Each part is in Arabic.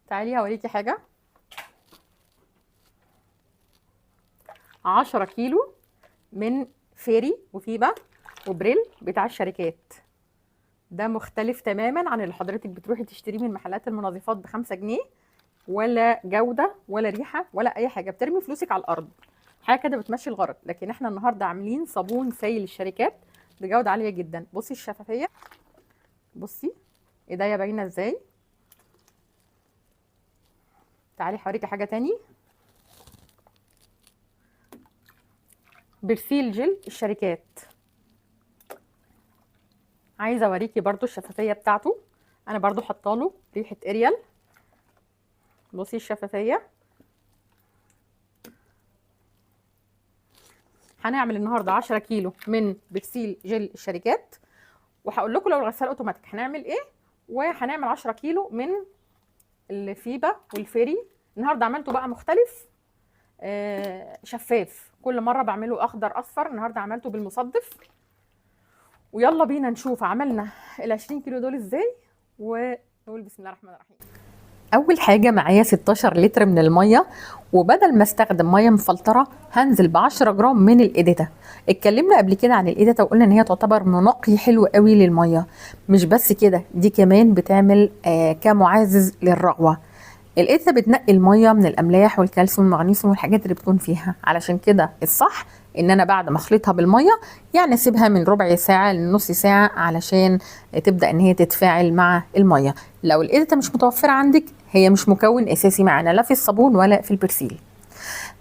تعالي هوريكي حاجه. 10 كيلو من فيري وفيبا وبريل بتاع الشركات. ده مختلف تماما عن اللي حضرتك بتروحي تشتريه من محلات المنظفات ب5 جنيه، ولا جوده ولا ريحه ولا اي حاجه، بترمي فلوسك على الارض، حاجه كده بتمشي الغرض. لكن احنا النهارده عاملين صابون سائل الشركات بجوده عاليه جدا. بصي الشفافيه، بصي ايديا باينه ازاي. تعالي هوريكي حاجه تاني. برسيل جل الشركات، عايزه اوريكي برضو الشفافيه بتاعته. انا برضو حطاله ريحه اريال. بصي الشفافيه. هنعمل النهارده 10 كيلو من برسيل جل الشركات، وهقول لكم لو الغساله اوتوماتيك هنعمل ايه. وهنعمل 10 كيلو من الفيبا والفيري. النهارده عملته بقى مختلف، شفاف. كل مره بعمله اخضر اصفر، النهارده عملته بالمصدف. ويلا بينا نشوف عملنا ال20 كيلو دول ازاي، ونقول بسم الله الرحمن الرحيم. اول حاجه معايا 16 لتر من الميه، وبدل ما استخدم ميه مفلتره هنزل ب10 جرام من الإيديتا. اتكلمنا قبل كده عن الإيديتا وقلنا ان هي تعتبر منقي حلو قوي للميه. مش بس كده، دي كمان بتعمل كمعزز للرغوه. الإيديتا بتنقي الميه من الاملاح والكالسيوم والمغنيسيوم والحاجات اللي بتكون فيها. علشان كده الصح ان انا بعد ما اخلطها بالميه يعني اسيبها من ربع ساعه لنص ساعه علشان تبدا ان هي تتفاعل مع الميه. لو الإيديتا مش متوفره عندك، هي مش مكون اساسي معانا لا في الصابون ولا في البرسيل.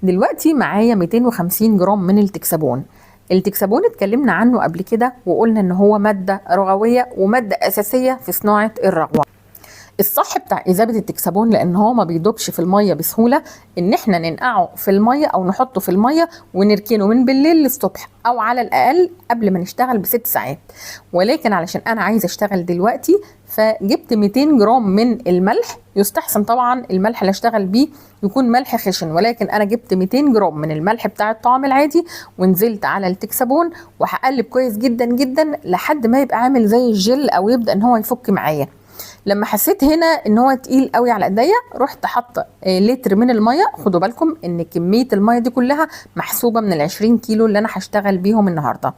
دلوقتي معايا 250 جرام من التكسابون. التكسابون اتكلمنا عنه قبل كده وقلنا ان هو ماده رغويه وماده اساسيه في صناعه الرغوه. الصح بتاع اذابه التكسابون، لان هو ما بيدوبش في الميه بسهوله، ان احنا ننقعه في الميه او نحطه في الميه ونركنه من بالليل للصبح، او على الاقل قبل ما نشتغل ب6 ساعات. ولكن علشان انا عايزه اشتغل دلوقتي فجبت 200 جرام من الملح. يستحسن طبعا الملح اللي اشتغل بيه يكون ملح خشن، ولكن انا جبت 200 جرام من الملح بتاع الطعام العادي ونزلت على التكسابون وهقلب كويس جدا جدا لحد ما يبقى عامل زي الجل او يبدا ان هو يفك معايا. لما حسيت هنا ان هو تقيل قوي على ايديا رحت حاطه لتر من الميه. خدوا بالكم ان كميه الميه دي كلها محسوبه من ال20 كيلو اللي انا هشتغل بيهم النهارده.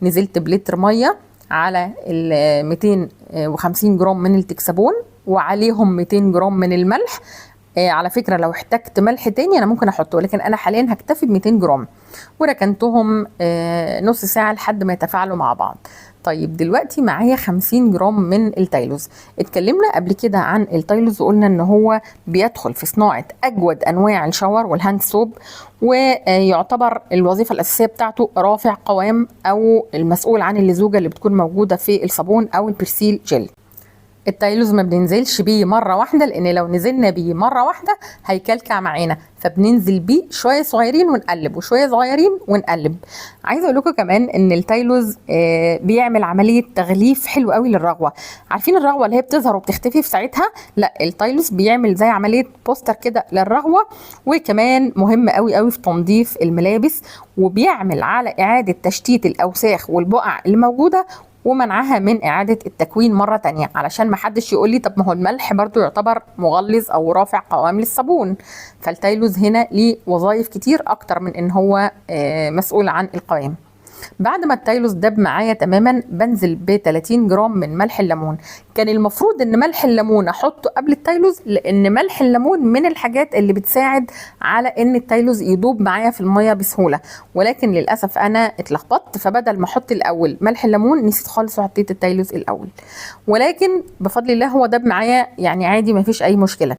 نزلت بلتر ميه على ال 250 جرام من التكسابون وعليهم 200 جرام من الملح. على فكره لو احتجت ملح تاني انا ممكن احطه، لكن انا حاليا هكتفي ب 200 جرام. وركنتهم نص ساعه لحد ما يتفاعلوا مع بعض. طيب دلوقتي معايا 50 جرام من التايلوز. اتكلمنا قبل كده عن التايلوز وقلنا ان هو بيدخل في صناعه اجود انواع الشاور والهاند سوب، ويعتبر الوظيفه الاساسيه بتاعته رافع قوام او المسؤول عن اللزوجه اللي بتكون موجوده في الصابون او البرسيل جل. التايلوز ما بننزلش بيه مره واحده، لان لو نزلنا بيه مره واحده هيكلكع معانا، فبننزل بيه شويه صغيرين ونقلب وشويه صغيرين ونقلب. عايزه اقول لكم كمان ان التايلوز بيعمل عمليه تغليف حلو قوي للرغوه. عارفين الرغوه اللي هي بتظهر وبتختفي في ساعتها؟ لا، التايلوز بيعمل زي عمليه بوستر كده للرغوه. وكمان مهم قوي قوي في تنظيف الملابس، وبيعمل على اعاده تشتيت الاوساخ والبقع اللي موجوده ومنعها من إعادة التكوين مرة تانية. علشان ما حدش يقول لي طب ما هو الملح برضو يعتبر مغلظ أو رافع قوام للصابون. فالتايلوز هنا ليه وظائف كتير أكتر من إن هو مسؤول عن القوام. بعد ما التايلوز داب معايا تماما بنزل ب 30 جرام من ملح الليمون. كان المفروض ان ملح الليمون احطه قبل التايلوز، لان ملح الليمون من الحاجات اللي بتساعد على ان التايلوز يدوب معايا في الميه بسهوله، ولكن للاسف انا اتلخبطت، فبدل ما احط الاول ملح الليمون نسيت خالص وحطيت التايلوز الاول. ولكن بفضل الله هو داب معايا يعني عادي، مفيش اي مشكله.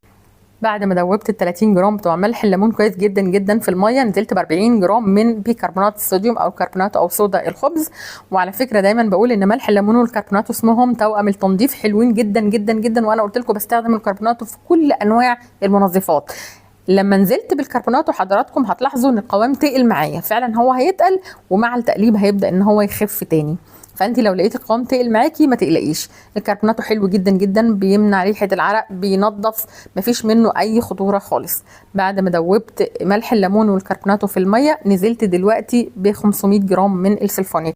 بعد ما دوبت ال 30 جرام بتوع ملح الليمون كويس جدا جدا في الميه، نزلت ب 40 جرام من بيكربونات الصوديوم او كربونات او صودا الخبز. وعلى فكره دايما بقول ان ملح الليمون والكربونات اسمهم توأم التنظيف، حلوين جدا جدا جدا، وانا قلت لكم بستخدم الكربونات في كل انواع المنظفات. لما نزلت بالكربونات وحضراتكم هتلاحظوا ان القوام تقل معايا، فعلا هو هيتقل ومع التقليب هيبدا ان هو يخف تاني. فانت لو لقيتي القوام تقل معاكي ما تقلقيش، الكربوناتو حلو جدا جدا، بيمنع ريحه العرق، بينظف، مفيش منه اي خطوره خالص. بعد ما دوبت ملح الليمون والكربوناتو في الميه نزلت دلوقتي ب 500 جرام من السلفونيك.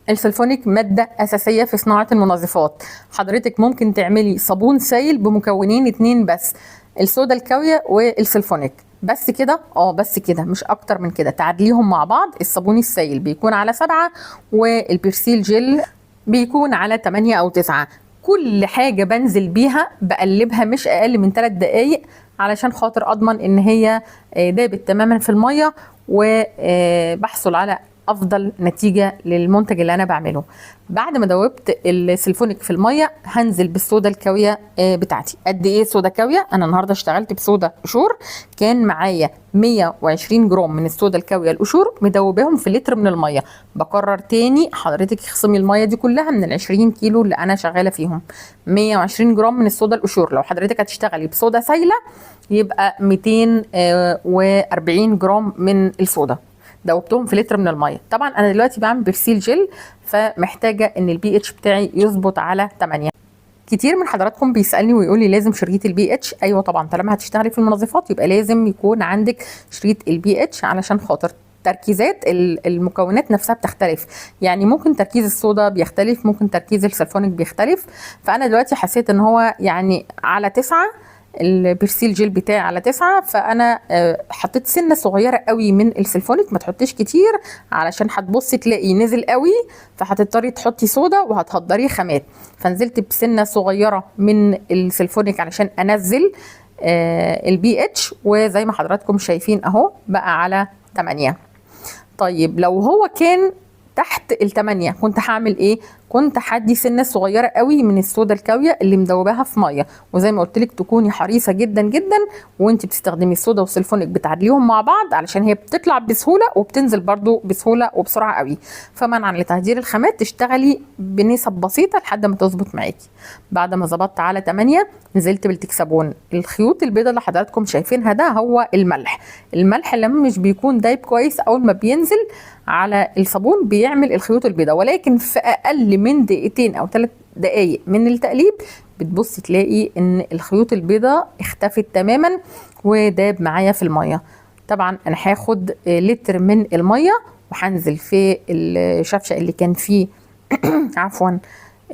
السلفونيك مادة أساسية في صناعة المنظفات. حضرتك ممكن تعملي صابون سائل بمكونين 2 بس، الصودا الكاويه والسلفونيك. بس كده، بس كده، مش اكتر من كده. تعادليهم مع بعض. الصابون السائل بيكون على 7 والبرسيل جل بيكون على 8 او 9. كل حاجة بنزل بيها بقلبها مش اقل من 3 دقايق علشان خاطر اضمن ان هي دابت تماما في المية، وبحصل على افضل نتيجة للمنتج اللي انا بعمله. بعد ما دوبت السلفونيك في المية هنزل بالصودا الكاوية بتاعتي. قد ايه صودا كاوية؟ انا النهاردة اشتغلت بصودا قشور، كان معايا 120 جرام من الصودا الكاوية القشور مدوباهم في لتر من المية. بكرر تاني، حضرتك اخصمي المية دي كلها من ال20 كيلو اللي انا شغالة فيهم. 120 جرام من الصودا القشور. لو حضرتك هتشتغلي بصودا سايلة يبقى 240 جرام من الصودا، دوبتهم في لتر من الميه. طبعا انا دلوقتي بعمل برسيل جل، فمحتاجه ان البي اتش بتاعي يظبط على 8. كتير من حضراتكم بيسالني ويقول لي لازم شريط البي اتش. ايوه طبعا، طالما هتشتغلي في المنظفات يبقى لازم يكون عندك شريط البي اتش، علشان خاطر تركيزات المكونات نفسها بتختلف. يعني ممكن تركيز الصودا بيختلف، ممكن تركيز السلفونيك بيختلف. فانا دلوقتي حسيت ان هو يعني على 9، البرسيل جيل بتاعي على 9، فانا حطيت سنه صغيره قوي من السلفونيك. ما تحطيش كتير علشان هتبصي تلاقي نزل قوي، فهتضطري تحطي صودا وهتهدري خامات. فنزلت بسنه صغيره من السلفونيك علشان انزل البي اتش، وزي ما حضراتكم شايفين اهو بقى على 8. طيب لو هو كان تحت ال8 كنت هعمل ايه؟ كنت هدي سنه صغيره قوي من الصودا الكاويه اللي مدوباها في ميه. وزي ما قلت لك تكوني حريصه جدا جدا وانت بتستخدمي الصودا والسلفونيك، بتعدليهم مع بعض علشان هي بتطلع بسهوله وبتنزل برضو بسهوله وبسرعه قوي. فمنعا لتهدير الخامات تشتغلي بنسب بسيطه لحد ما تظبط معاكي. بعد ما ظبطت على 8 نزلت بالتكسبون. الخيوط البيضاء اللي حضراتكم شايفينها ده هو الملح. الملح لما مش بيكون دايب كويس اول ما بينزل على الصابون بيعمل الخيوط البيضاء، ولكن في اقل من دقيقتين او 3 دقايق من التقليب بتبصي تلاقي ان الخيوط البيضاء اختفت تماما وداب معايا في الميه. طبعا انا هاخد لتر من الميه وهنزل في الشفشه اللي كان فيه عفوا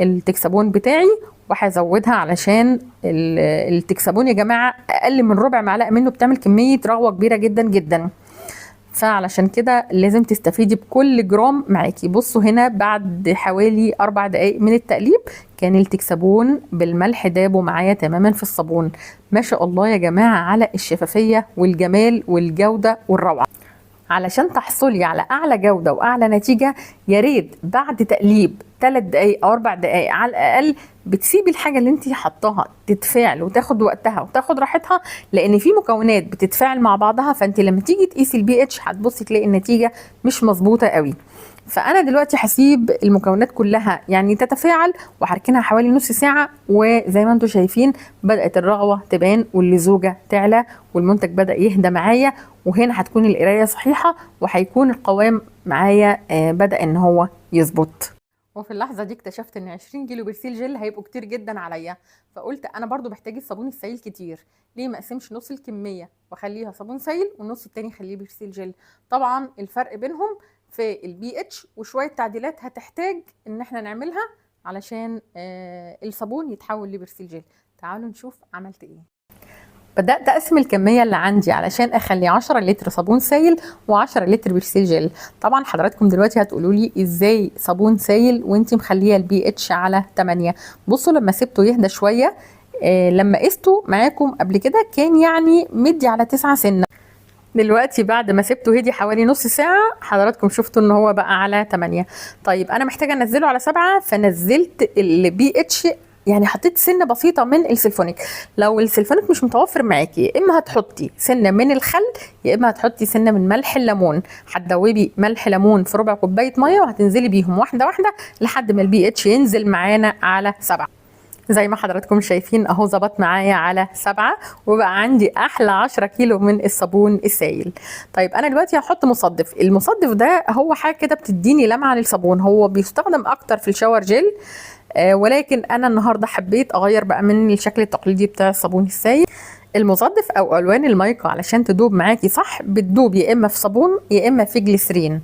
التكسبون بتاعي، وهزودها علشان التكسبون يا جماعه اقل من ربع معلقه منه بتعمل كميه رغوه كبيره جدا جدا. فعلشان كده لازم تستفيدي بكل جرام معاكي. بصوا هنا بعد حوالي 4 دقايق من التقليب كان التكسبون بالملح دابوا معايا تماما في الصابون. ما شاء الله يا جماعة على الشفافية والجمال والجودة والروعة. علشان تحصلي على اعلى جودة واعلى نتيجة يا ريت بعد تقليب 3 دقايق او 4 دقايق على الاقل بتسيبي الحاجة اللي انت حطاها تتفاعل وتاخد وقتها وتاخد راحتها، لان في مكونات بتتفاعل مع بعضها، فانت لما تيجي تقيسي البي اتش هتبصي تلاقي النتيجة مش مظبوطة قوي. فانا دلوقتي هسيب المكونات كلها يعني تتفاعل وهركنها حوالي نص ساعة، وزي ما انتم شايفين بدأت الرغوة تبان واللزوجة تعلى والمنتج بدأ يهدى معايا. وهنا هتكون القراية صحيحة وهيكون القوام معايا بدأ ان هو يظبط. وفي اللحظه دي اكتشفت ان 20 كيلو برسيل جل هيبقوا كتير جدا عليا، فقلت انا برضو محتاج الصابون السائل كتير، ليه ما اقسمش نص الكميه واخليها صابون سائل والنص التاني خليه برسيل جل. طبعا الفرق بينهم في البي اتش وشويه تعديلات هتحتاج ان احنا نعملها علشان الصابون يتحول لبرسيل جل. تعالوا نشوف عملت ايه. بدأت أقسم الكمية اللي عندي علشان أخلي 10 لتر صابون سائل و10 لتر برسيل جل. طبعا حضراتكم دلوقتي هتقولوا لي إزاي صابون سائل وانتي مخليه البي اتش على 8؟ بصوا لما سبته يهدى شوية، لما قسته معاكم قبل كده كان يعني مدي على 9 سنة. دلوقتي بعد ما سبته هدي حوالي نص ساعة حضراتكم شفتوا ان هو بقى على 8. طيب انا محتاجة انزله على 7، فنزلت البي اتش يعني حطيت سنه بسيطه من السلفونيك. لو السلفونيك مش متوفر معاكي يا اما هتحطي سنه من الخل يا اما هتحطي سنه من ملح الليمون. هتدوبي ملح ليمون في ربع كوبايه ميه وهتنزلي بيهم واحده واحده لحد ما البي اتش ينزل معانا على 7. زي ما حضراتكم شايفين اهو ظبط معايا على 7 وبقى عندي احلى 10 كيلو من الصابون السائل. طيب انا دلوقتي هحط مصدف. المصدف ده هو حاجه كده بتديني لمعه للصابون، هو بيستخدم اكتر في الشاور جل، ولكن انا النهارده حبيت اغير بقى من الشكل التقليدي بتاع الصابون السائل. المصدف او الوان المايكا علشان تدوب معاكي صح بتدوب يا اما في صابون يا اما في جليسرين.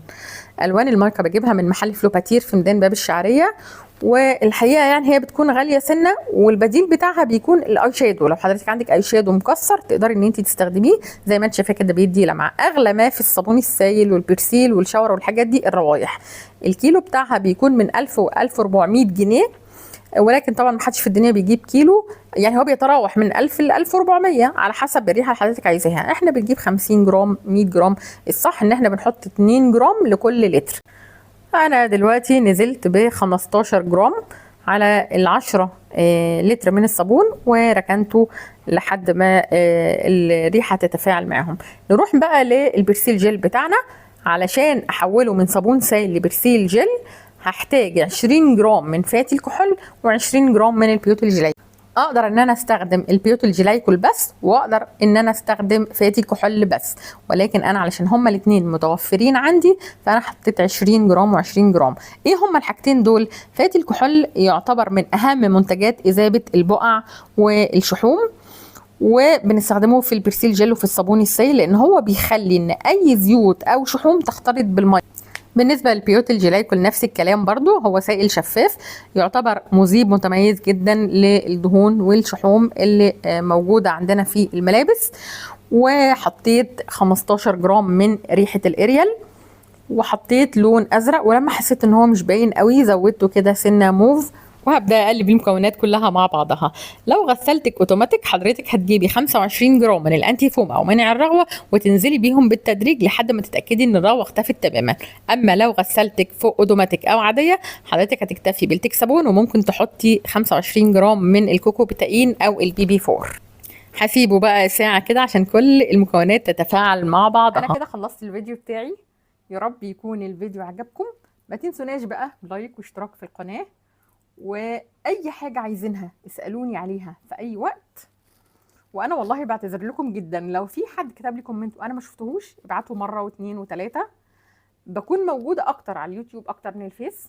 الوان المايكا بجيبها من محل فلوباتير في ميدان باب الشعريه، والحقيقه يعني هي بتكون غاليه سنه، والبديل بتاعها بيكون الاي شادو. لو حضرتك عندك اي شادو مكسر تقدري ان انت تستخدميه زي ما انت شايفه كده، بيدي لمعه. اغلى ما في الصابون السائل والبرسيل والشاور والحاجات دي الروايح. الكيلو بتاعها بيكون من 1000 و 1400 جنيه، ولكن طبعا ما حدش في الدنيا بيجيب كيلو، يعني هو بيتراوح من 1000 ل 1400 على حسب الريحه اللي حضرتك عايزاها. احنا بنجيب 50 جرام 100 جرام، الصح ان احنا بنحط 2 جرام لكل لتر. انا دلوقتي نزلت ب 15 جرام على ال10 لتر من الصابون، وركنته لحد ما الريحه تتفاعل معهم. نروح بقى للبرسيل جل بتاعنا. علشان احوله من صابون سائل لبرسيل جل هحتاج 20 جرام من فاتي الكحول و20 جرام من البيوت الجليكول. اقدر ان انا استخدم البيوت الجليكول بس، واقدر ان انا استخدم فاتي الكحول بس، ولكن انا علشان هما الاثنين متوفرين عندي فانا حطيت 20 جرام و20 جرام. ايه هما الحاجتين دول؟ فاتي الكحول يعتبر من اهم منتجات اذابه البقع والشحوم، وبنستخدمه في البرسيل جل وفي الصابون السائل، لان هو بيخلي ان اي زيوت او شحوم تختلط بالميه. بالنسبة للبيوت الجليكول نفس الكلام برضو، هو سائل شفاف يعتبر مذيب متميز جدا للدهون والشحوم اللي موجودة عندنا في الملابس. وحطيت 15 جرام من ريحة الاريال، وحطيت لون ازرق، ولما حسيت ان هو مش باين قوي زودته كده سنة موف، وهبدا اقلب المكونات كلها مع بعضها. لو غسلتك اوتوماتيك حضرتك هتجيبي 25 جرام من الانتي فوم او مانع الرغوه وتنزلي بيهم بالتدريج لحد ما تتاكدي ان الرغوه اختفت تماما. اما لو غسلتك فوق اوتوماتيك او عاديه حضرتك هتكتفي بالتيك صابون، وممكن تحطي 25 جرام من الكوكو بتاين او البي بي 4. هسيبه بقى ساعه كده عشان كل المكونات تتفاعل مع بعضها. انا كده خلصت الفيديو بتاعي، يا رب يكون الفيديو عجبكم. ما تنسوناش بقى لايك واشتراك في القناه، واي حاجه عايزينها اسالوني عليها في اي وقت. وانا والله بعتذر لكم جدا لو في حد كتب لي كومنت وانا ما شفتهوش، ابعته مره واثنين وثلاثه. بكون موجوده اكتر على اليوتيوب اكتر من الفيس.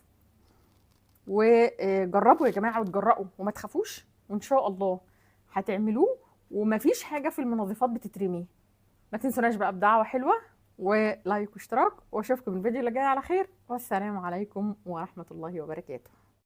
وجربوا يا جماعه وتجرأوا وما تخافوش، وان شاء الله هتعملوه، ومفيش حاجه في المنظفات بتترمي. ما تنسوناش بقى بدعوه حلوه ولايك واشتراك، واشوفكم الفيديو اللي جاي على خير، والسلام عليكم ورحمه الله وبركاته.